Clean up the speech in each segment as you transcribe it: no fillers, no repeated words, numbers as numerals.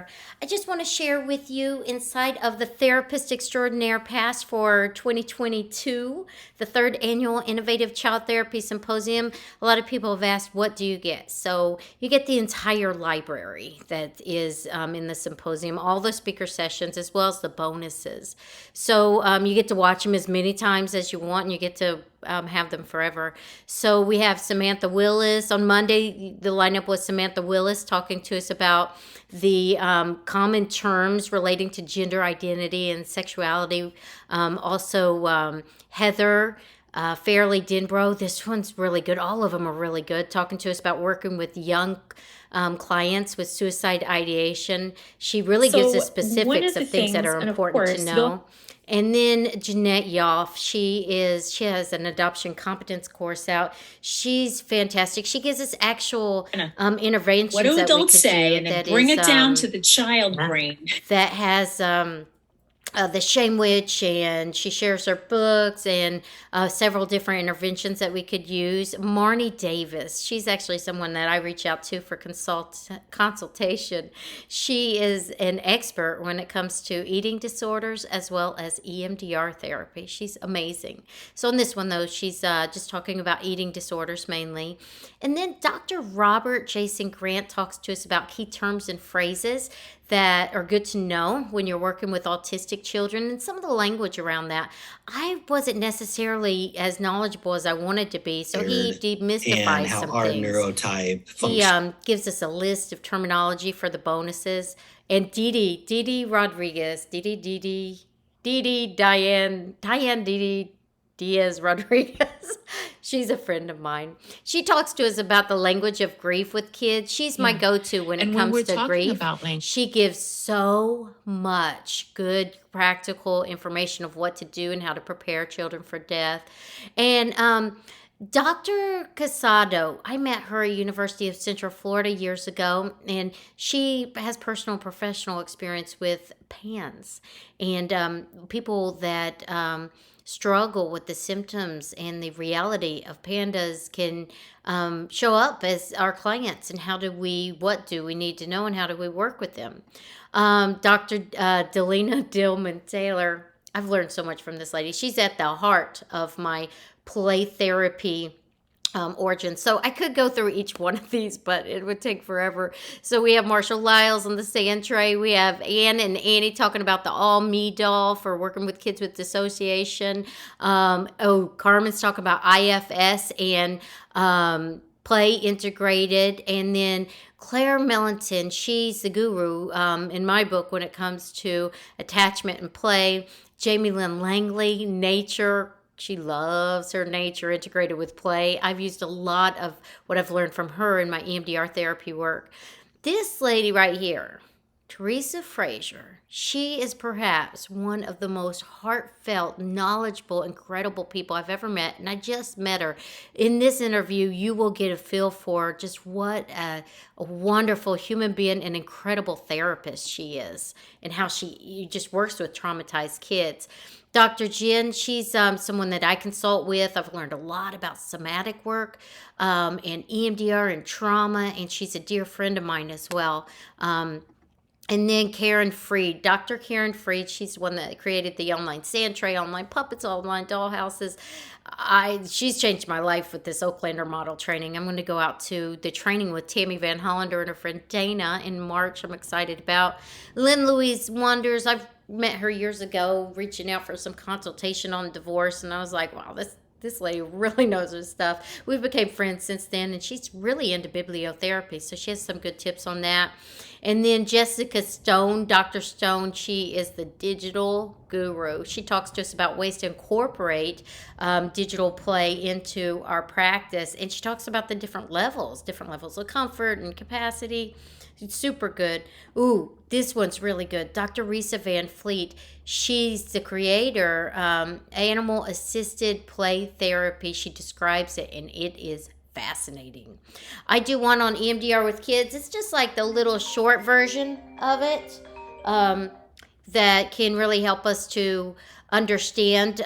there. I just want to share with you inside of the Therapist Extraordinaire Pass for 2022, the third annual Innovative Child Therapy Symposium. A lot of people have asked, what do you get? So you get the entire library that is in the symposium, all the speaker sessions, as well as the bonuses. So you get to watch them as many times as you want, and you get to have them forever. So we have Samantha Willis. On Monday, the lineup was Samantha Willis talking to us about the common terms relating to gender identity and sexuality. Also, Heather Fairley Denbrough. This one's really good. All of them are really good. Talking to us about working with young clients with suicide ideation. She really gives us specifics of things that are important to know. And then Jeanette Yoff, she has an adoption competence course out. She's fantastic. She gives us actual interventions. What do adults say? And then bring it down to the child brain. That has the Shame Witch, and she shares her books and several different interventions that we could use. Marnie Davis, she's actually someone that I reach out to for consultation. She is an expert when it comes to eating disorders as well as EMDR therapy. She's amazing. So in this one, though, she's just talking about eating disorders mainly. And then Dr. Robert Jason Grant talks to us about key terms and phrases that are good to know when you're working with autistic children, and some of the language around that. I wasn't necessarily as knowledgeable as I wanted to be, so he demystifies some things. Our neurotype functions. He gives us a list of terminology for the bonuses. And Didi Rodriguez, Diane Diaz Rodriguez. She's a friend of mine. She talks to us about the language of grief with kids. She's my go-to when it comes to grief. She gives so much good practical information of what to do and how to prepare children for death. And Dr. Casado, I met her at University of Central Florida years ago, and she has personal and professional experience with PANS and people that struggle with the symptoms and the reality of Pandas can show up as our clients, and what do we need to know, and how do we work with them? Dr. Delina Dillman Taylor, I've learned so much from this lady. She's at the heart of my play therapy origin. So I could go through each one of these, but it would take forever. So we have Marshall Lyles on the sand tray. We have Ann and Annie talking about the All Me doll for working with kids with dissociation. Carmen's talking about IFS and play integrated. And then Claire Mellington, she's the guru in my book when it comes to attachment and play. Jamie Lynn Langley, nature. She loves her nature integrated with play. I've used a lot of what I've learned from her in my EMDR therapy work. This lady right here, Theresa Frazier, she is perhaps one of the most heartfelt, knowledgeable, incredible people I've ever met. And I just met her. In this interview, you will get a feel for just what a wonderful human being and incredible therapist she is, and how she just works with traumatized kids. Dr. Jen, she's someone that I consult with. I've learned a lot about somatic work and EMDR and trauma, and she's a dear friend of mine as well. And then Karen Freed, Dr. Karen Freed, she's the one that created the online sand tray, online puppets, online dollhouses. She's changed my life with this Oaklander model training. I'm going to go out to the training with Tammy Van Hollander and her friend Dana in March. I'm excited about Lynn Louise Wonders. I've met her years ago, reaching out for some consultation on divorce, and I was like, wow, this lady really knows her stuff. We became friends since then, and she's really into bibliotherapy, so she has some good tips on that. And then Jessica Stone, Dr. Stone, she is the digital guru. She talks to us about ways to incorporate digital play into our practice, and she talks about the different levels of comfort and capacity. It's super good. Ooh, this one's really good. Dr. Risa Van Fleet, she's the creator, animal-assisted play therapy. She describes it, and it is fascinating. I do one on EMDR with kids. It's just like the little short version of it that can really help us to understand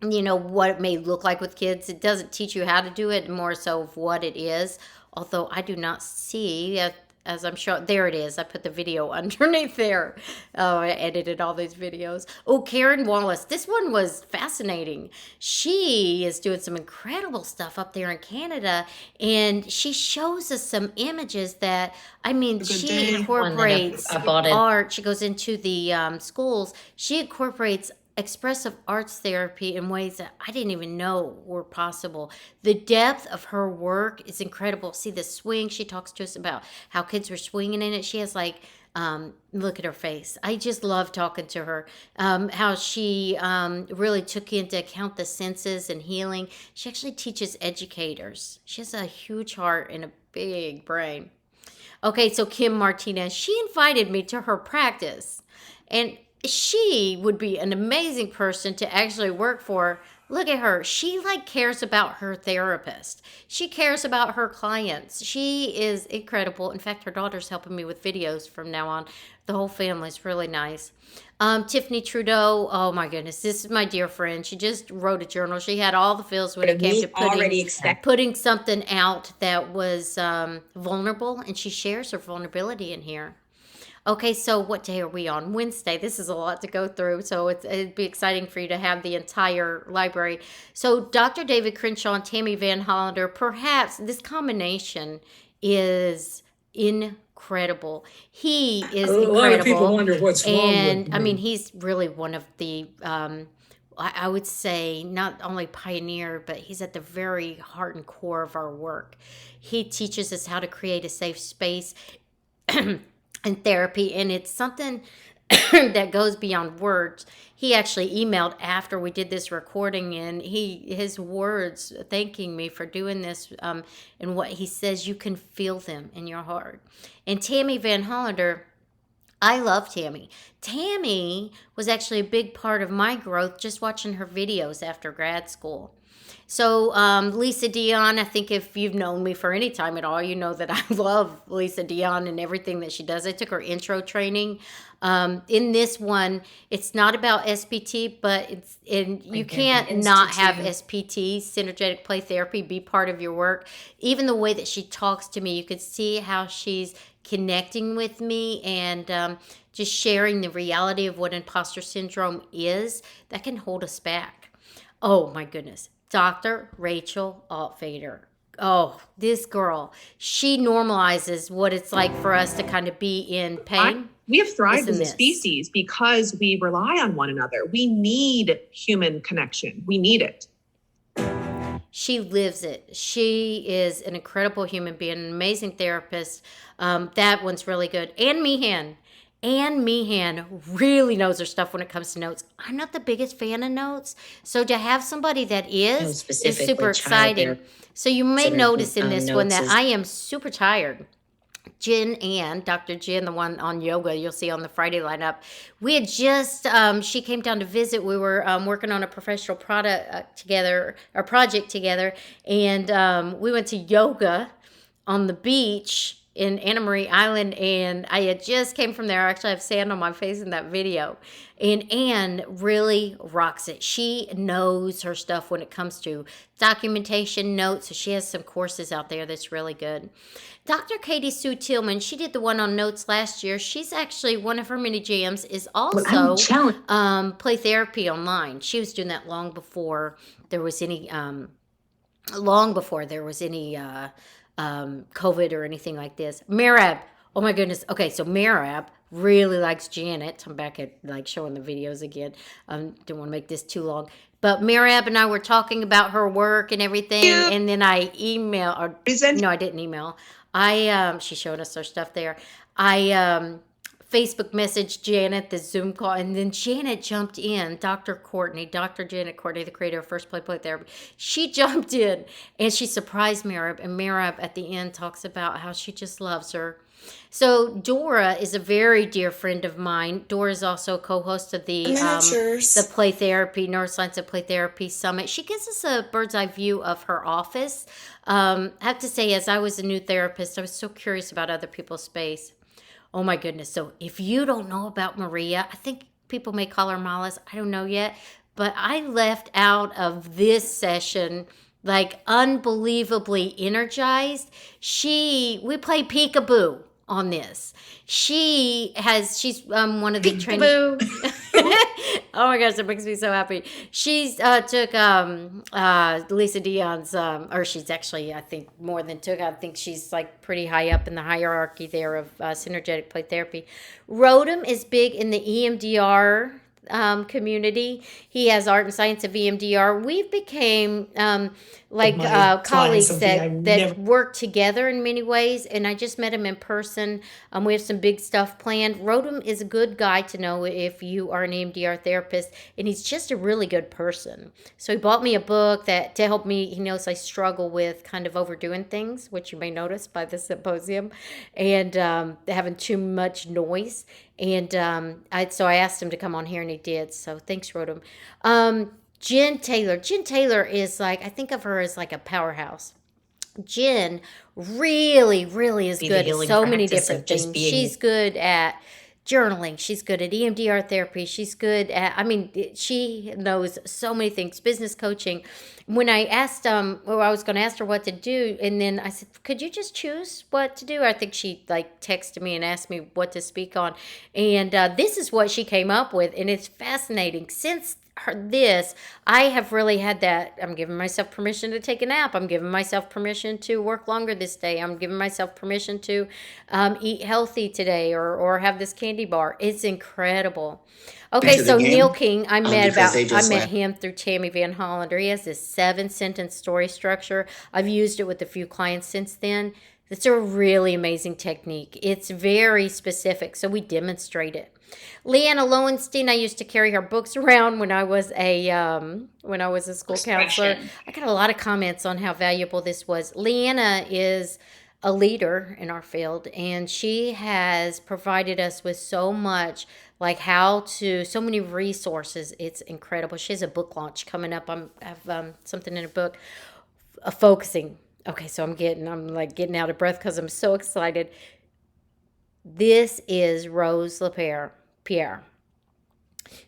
what it may look like with kids. It doesn't teach you how to do it, more so of what it is. Although I do not see as I'm sure. There it is. I put the video underneath there. Oh, I edited all these videos. Oh, Karen Wallace. This one was fascinating. She is doing some incredible stuff up there in Canada, and she shows us some images that, I mean, she incorporates art. She goes into the schools. She incorporates expressive arts therapy in ways that I didn't even know were possible. The depth of her work is incredible. See the swing. She talks to us about how kids were swinging in it. She has like, look at her face. I just love talking to her. How she really took into account the senses and healing. She actually teaches educators. She has a huge heart and a big brain. Okay, so Kim Martinez, she invited me to her practice, and she would be an amazing person to actually work for. Look at her. She like cares about her therapist. She cares about her clients. She is incredible. In fact, her daughter's helping me with videos from now on. The whole family's really nice. Tiffany Trudeau, oh my goodness, this is my dear friend. She just wrote a journal. She had all the feels when it came to putting something out that was vulnerable, and she shares her vulnerability in here. Okay, so what day are we on? Wednesday. This is a lot to go through, so it'd be exciting for you to have the entire library. So Dr. David Crenshaw and Tammy Van Hollander, perhaps this combination is incredible. He is incredible. A lot of people wonder what's wrong with And I me. mean, he's really one of the, I would say, not only pioneer, but he's at the very heart and core of our work. He teaches us how to create a safe space and therapy, and it's something that goes beyond words. He actually emailed after we did this recording, and his words thanking me for doing this, and what he says, you can feel them in your heart. And Tammy Van Hollander, I love Tammy. Tammy was actually a big part of my growth just watching her videos after grad school. So Lisa Dion, I think if you've known me for any time at all, you know that I love Lisa Dion and everything that she does. I took her intro training. In this one, it's not about SPT, but you can't not have SPT, synergetic play therapy, be part of your work. Even the way that she talks to me, you could see how she's connecting with me and just sharing the reality of what imposter syndrome is that can hold us back. Oh my goodness. Dr. Rachel Altfader. Oh, this girl, she normalizes what it's like for us to kind of be in pain. We have thrived as a species because we rely on one another. We need human connection. We need it. She lives it. She is an incredible human being, an amazing therapist. That one's really good. Ann Meehan really knows her stuff when it comes to notes. I'm not the biggest fan of notes, so to have somebody that is super exciting. So you may notice in this one that I am super tired. Dr. Jen, the one on yoga you'll see on the Friday lineup, we had just, she came down to visit. We were working on a professional project together, and we went to yoga on the beach in Anna Marie Island, and I had just came from there. I actually have sand on my face in that video. And Anne really rocks it. She knows her stuff when it comes to documentation, notes. So she has some courses out there that's really good. Dr. Katie Sue Tillman, she did the one on notes last year. She's actually, one of her mini jams is also play therapy online. She was doing that long before there was any COVID or anything like this. Merab, oh my goodness. Okay, so Merab really likes Janet. I'm back at like showing the videos again. Don't want to make this too long. But Merab and I were talking about her work and everything, and then I emailed, no, I didn't email. She showed us her stuff there. I Facebook messaged Janet the Zoom call, and then Janet jumped in. Dr. Janet Courtney, the creator of First Play Therapy, she jumped in and she surprised Merab, and Merab at the end talks about how she just loves her. So Dora is a very dear friend of mine. Dora is also a co-host of the Play Therapy, Neuroscience of Play Therapy Summit. She gives us a bird's eye view of her office. I have to say, as I was a new therapist, I was so curious about other people's space. Oh my goodness. So if you don't know about Maria, I think people may call her Malas. I don't know yet. But I left out of this session like unbelievably energized. We played peekaboo. on this. She's one of the training. Oh my gosh, that makes me so happy. She's took Lisa Dion's, or she's actually, I think, more than took. I think she's like pretty high up in the hierarchy there of synergetic play therapy. Rodham is big in the EMDR community. He has art and science of EMDR. We've became colleagues that work together in many ways, and I just met him in person. We have some big stuff planned. Rodham is a good guy to know if you are an EMDR therapist, and he's just a really good person. So he bought me a book to help me. He knows I struggle with kind of overdoing things, which you may notice by the Symposium, and having too much noise. And so I asked him to come on here, and he did. So thanks, Rodham. Jen Taylor. Jen Taylor is like, I think of her as like a powerhouse. Jen really, really is good at so many different things. She's good at journaling. She's good at EMDR therapy. She's good at, she knows so many things, business coaching. When I asked, I was going to ask her what to do, and then I said, could you just choose what to do? I think she like texted me and asked me what to speak on. And this is what she came up with, and it's fascinating. Since I have really had that. I'm giving myself permission to take a nap. I'm giving myself permission to work longer this day. I'm giving myself permission to eat healthy today or have this candy bar. It's incredible. Okay, so Neil King, I met him through Tammy Van Hollander. He has this 7-sentence story structure. I've used it with a few clients since then. It's a really amazing technique. It's very specific, so we demonstrate it. Leanna Lowenstein, I used to carry her books around when I was a school counselor. I got a lot of comments on how valuable this was. Leanna is a leader in our field, and she has provided us with so much, like so many resources. It's incredible. She has a book launch coming up. I have something in a book, focusing. Okay, so I'm getting out of breath because I'm so excited. This is Rose Lapierre.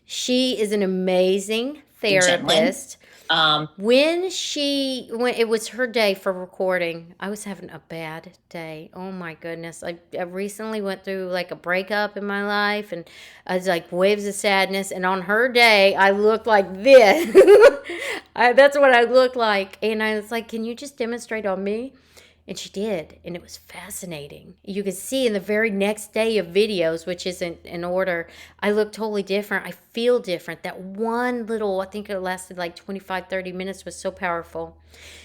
She is an amazing therapist. When it was her day for recording, I was having a bad day. Oh my goodness. I recently went through like a breakup in my life, and I was like waves of sadness. And on her day, I looked like this. That's what I looked like. And I was like, can you just demonstrate on me? And she did, and it was fascinating. You could see in the very next day of videos, which isn't in order, I look totally different. I feel different. That one little, I think it lasted like 25, 30 minutes, was so powerful.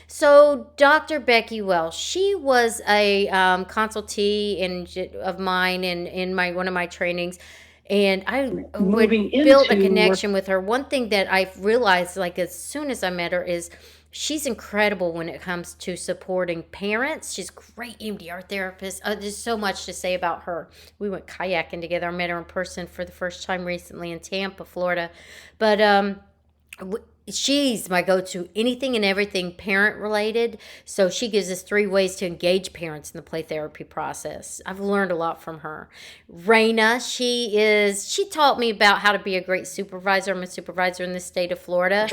So Dr. Becky Wells, she was a consultee of mine in one of my trainings. And I built a connection with her. One thing that I realized, like as soon as I met her, is she's incredible when it comes to supporting parents. She's a great EMDR therapist. There's so much to say about her. We went kayaking together. I met her in person for the first time recently in Tampa, Florida. But she's my go-to, anything and everything parent related. So she gives us 3 ways to engage parents in the play therapy process. I've learned a lot from her. Reyna, she taught me about how to be a great supervisor. I'm a supervisor in the state of Florida.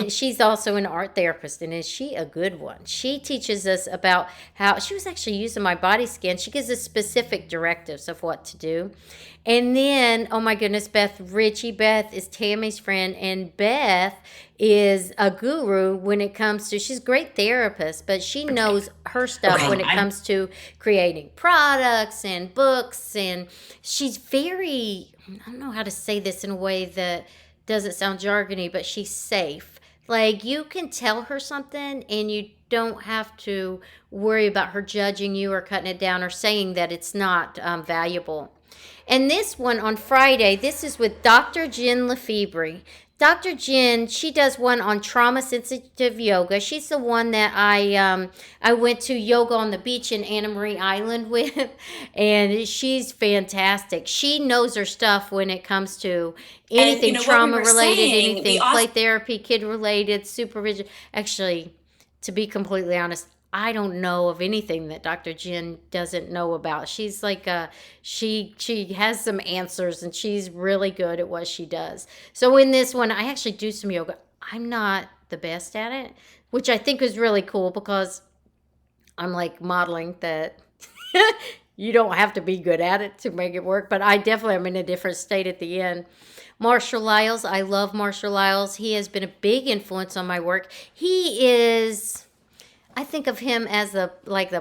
She's also an art therapist, and is she a good one? She teaches us about how she was actually using my body scan. She gives us specific directives of what to do. And then, oh my goodness, Beth Rich. Beth is Tammy's friend, and Beth is a guru when it comes to, she's a great therapist, but she knows her stuff when it comes to creating products and books. And she's very, I don't know how to say this in a way that doesn't sound jargony, but she's safe. Like, you can tell her something and you don't have to worry about her judging you or cutting it down or saying that it's not valuable. And this one on Friday, this is with Dr. Jen Lefibri. Dr. Jen, she does one on trauma-sensitive yoga. She's the one that I went to yoga on the beach in Anna Marie Island with, and she's fantastic. She knows her stuff when it comes to anything trauma-related, anything play therapy, kid-related, supervision. Actually, to be completely honest, I don't know of anything that Dr. Jen doesn't know about. She's like she has some answers, and she's really good at what she does. So in this one, I actually do some yoga. I'm not the best at it, which I think is really cool because I'm like modeling that You don't have to be good at it to make it work, but I definitely am in a different state at the end. Marshall Lyles, I love Marshall Lyles. He has been a big influence on my work. He is, I think of him as the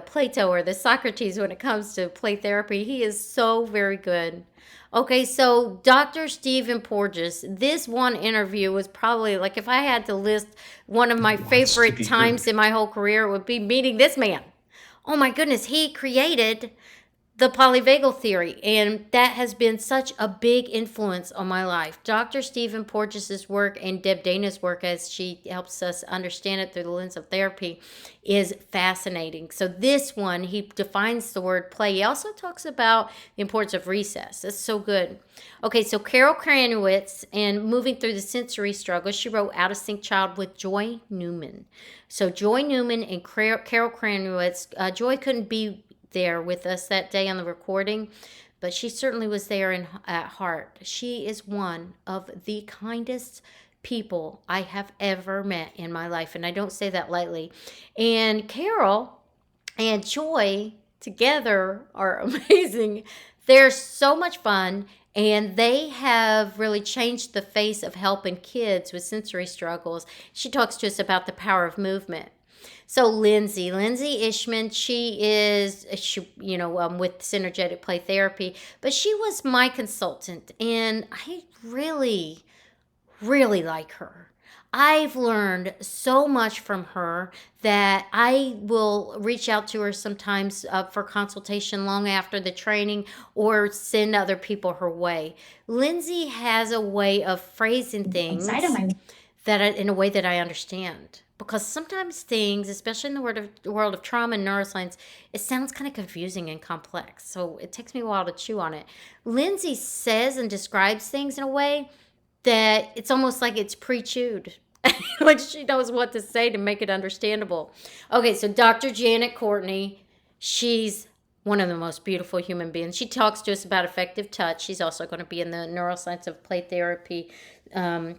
Plato or the Socrates when it comes to play therapy. He is so very good. Okay, so Dr. Steven Porges, this one interview was probably, like, if I had to list one of my favorite times in my whole career, it would be meeting this man. Oh my goodness, he created the polyvagal theory, and that has been such a big influence on my life. Dr. Steven Porges' work and Deb Dana's work, as she helps us understand it through the lens of therapy, is fascinating. So this one, he defines the word play. He also talks about the importance of recess. That's so good. Okay, so Carol Cranowitz, and moving through the sensory struggle, she wrote Out of Sync Child with Joy Newman. So Joy Newman and Carol Cranowitz, Joy couldn't be there with us that day on the recording, but she certainly was there at heart. She is one of the kindest people I have ever met in my life, and I don't say that lightly. And Carol and Joy together are amazing. They're so much fun, and they have really changed the face of helping kids with sensory struggles. She talks to us about the power of movement. So Lindsay Ishman, she is, with Synergetic Play Therapy, but she was my consultant, and I really, really like her. I've learned so much from her that I will reach out to her sometimes for consultation long after the training, or send other people her way. Lindsay has a way of phrasing things in a way that I understand. Because sometimes things, especially in the world of trauma and neuroscience, it sounds kind of confusing and complex. So it takes me a while to chew on it. Lindsay says and describes things in a way that it's almost like it's pre-chewed. Like she knows what to say to make it understandable. Okay, so Dr. Janet Courtney, she's one of the most beautiful human beings. She talks to us about effective touch. She's also going to be in the Neuroscience of Play Therapy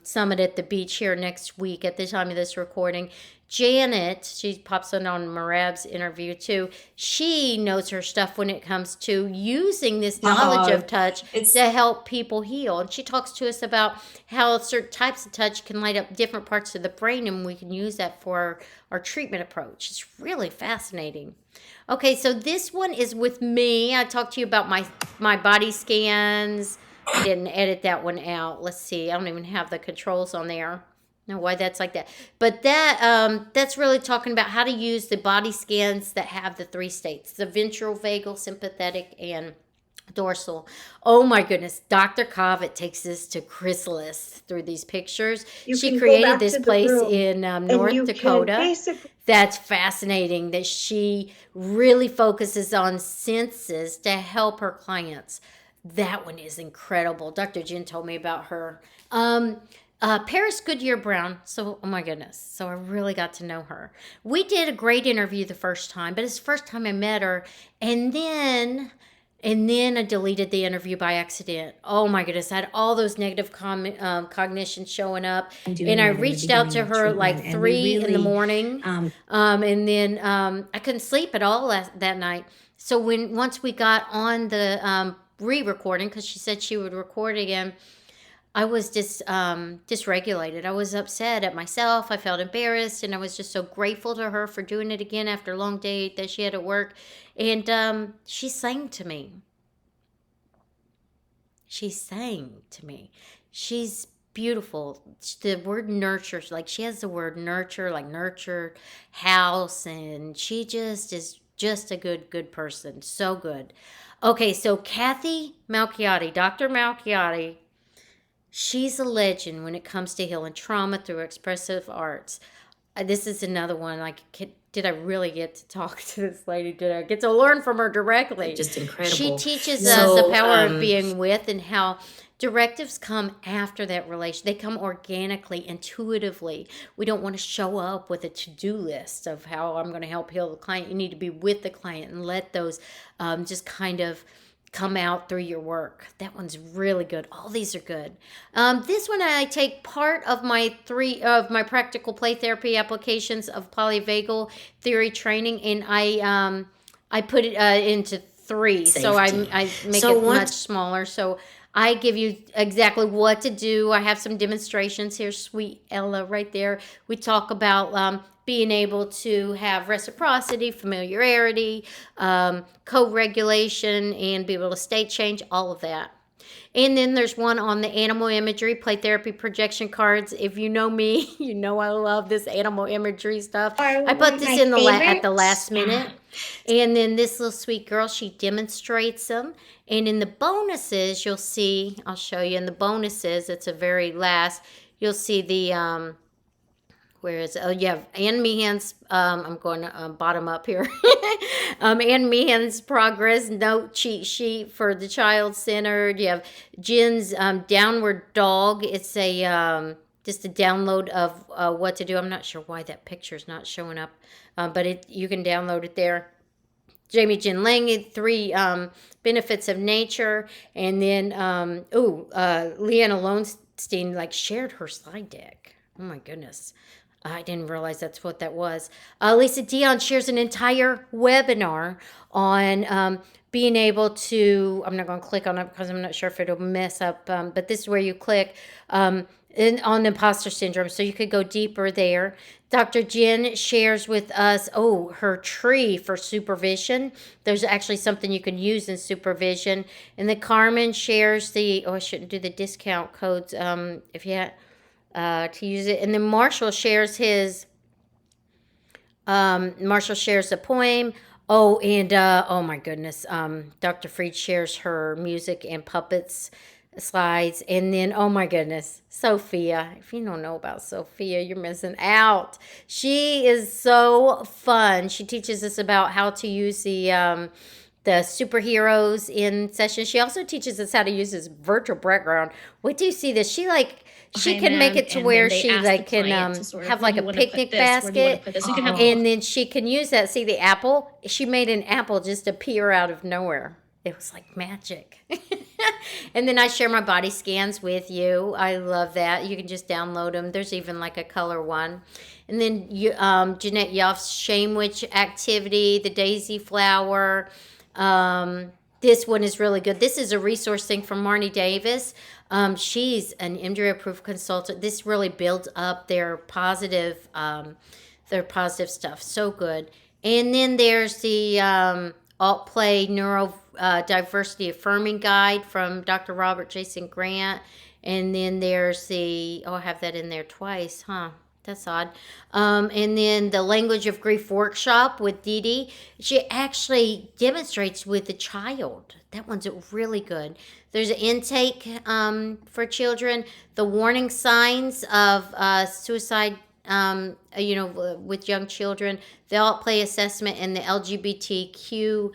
Summit at the beach here next week at the time of this recording. Janet, she pops on Marab's interview too. She knows her stuff when it comes to using this knowledge of touch to help people heal. And she talks to us about how certain types of touch can light up different parts of the brain, and we can use that for our treatment approach. It's really fascinating. Okay, so this one is with me. I talked to you about my body scans. I didn't edit that one out. Let's see. I don't even have the controls on there. Know why that's like that. But that's really talking about how to use the body scans that have the three states: the ventral, vagal, sympathetic, and dorsal. Oh my goodness. Dr. Covett takes this to chrysalis through these pictures. She created this place in North Dakota. That's fascinating that she really focuses on senses to help her clients. That one is incredible. Dr. Jen told me about her. Paris Goodyear Brown. So, oh my goodness. So I really got to know her. We did a great interview the first time, but it's the first time I met her. And then I deleted the interview by accident. Oh my goodness. I had all those negative cognition showing up. And I reached out to her like 3 in the morning. And then I couldn't sleep at all that night. So once we got on the re-recording, because she said she would record again, I was just dysregulated. I was upset at myself. I felt embarrassed, and I was just so grateful to her for doing it again after a long day that she had at work. And she sang to me. She's beautiful. The word nurture, like she has the word nurture, like nurture, house, and she just is just a good person. So good. Okay, so Kathy Malciotti, Dr. Malciotti, she's a legend when it comes to healing trauma through expressive arts. This is another one. Like, did I really get to talk to this lady? Did I get to learn from her directly? Just incredible. She teaches us the power of being with, and how directives come after that relation. They come organically, intuitively. We don't want to show up with a to-do list of how I'm going to help heal the client. You need to be with the client and let those just kind of come out through your work. That one's really good. All these are good. This one, I take part of my practical play therapy applications of polyvagal theory training, and I put it into 3. So I make it much smaller. So I give you exactly what to do. I have some demonstrations here. Sweet Ella right there. We talk about being able to have reciprocity, familiarity, co-regulation, and be able to state change, all of that. And then there's one on the animal imagery, play therapy projection cards. If you know me, you know I love this animal imagery stuff. I put this in at the last minute. And then this little sweet girl, she demonstrates them. And in the bonuses, you'll see, I'll show you in the bonuses, it's a very last, you'll see the, where is it? Oh, you have Ann Meehan's, I'm going to bottom up here. Ann Meehan's progress note cheat sheet for the child-centered. You have Jen's downward dog. It's a just a download of what to do. I'm not sure why that picture is not showing up, but you can download it there. Jamie Jen Lang, 3 benefits of nature. And then, Leanna Lowenstein, shared her slide deck. Oh, my goodness. I didn't realize that's what that was. Lisa Dion shares an entire webinar on being able to, I'm not going to click on it because I'm not sure if it'll mess up, but this is where you click on imposter syndrome, so you could go deeper there. Dr. Jen shares with us, her tree for supervision. There's actually something you can use in supervision. And then Carmen shares I shouldn't do the discount codes if you had to use it. And then Marshall shares a poem. Oh, and oh my goodness, Dr. Fried shares her music and puppets slides. And then, oh my goodness, Sophia. If you don't know about Sophia, you're missing out. She is so fun. She teaches us about how to use the superheroes in sessions. She also teaches us how to use this virtual background. Wait till you see this. She can make it to where she can have like a picnic basket, and then she can use that. See the apple? She made an apple just appear out of nowhere. It was like magic. And then I share my body scans with you. I love that. You can just download them. There's even like a color one. And then Jeanette Yoff's Shame Witch activity, the daisy flower. This one is really good. This is a resource thing from Marnie Davis. She's an EMDR approved consultant. This really builds up their positive stuff. So good. And then there's the Alt Play Neurodiversity Affirming Guide from Dr. Robert Jason Grant. And then there's I have that in there twice, huh? That's odd. And then the Language of Grief workshop with Dee Dee. She actually demonstrates with the child. That one's really good. There's an intake for children. The warning signs of suicide, with young children. The Alt Play assessment and the LGBTQ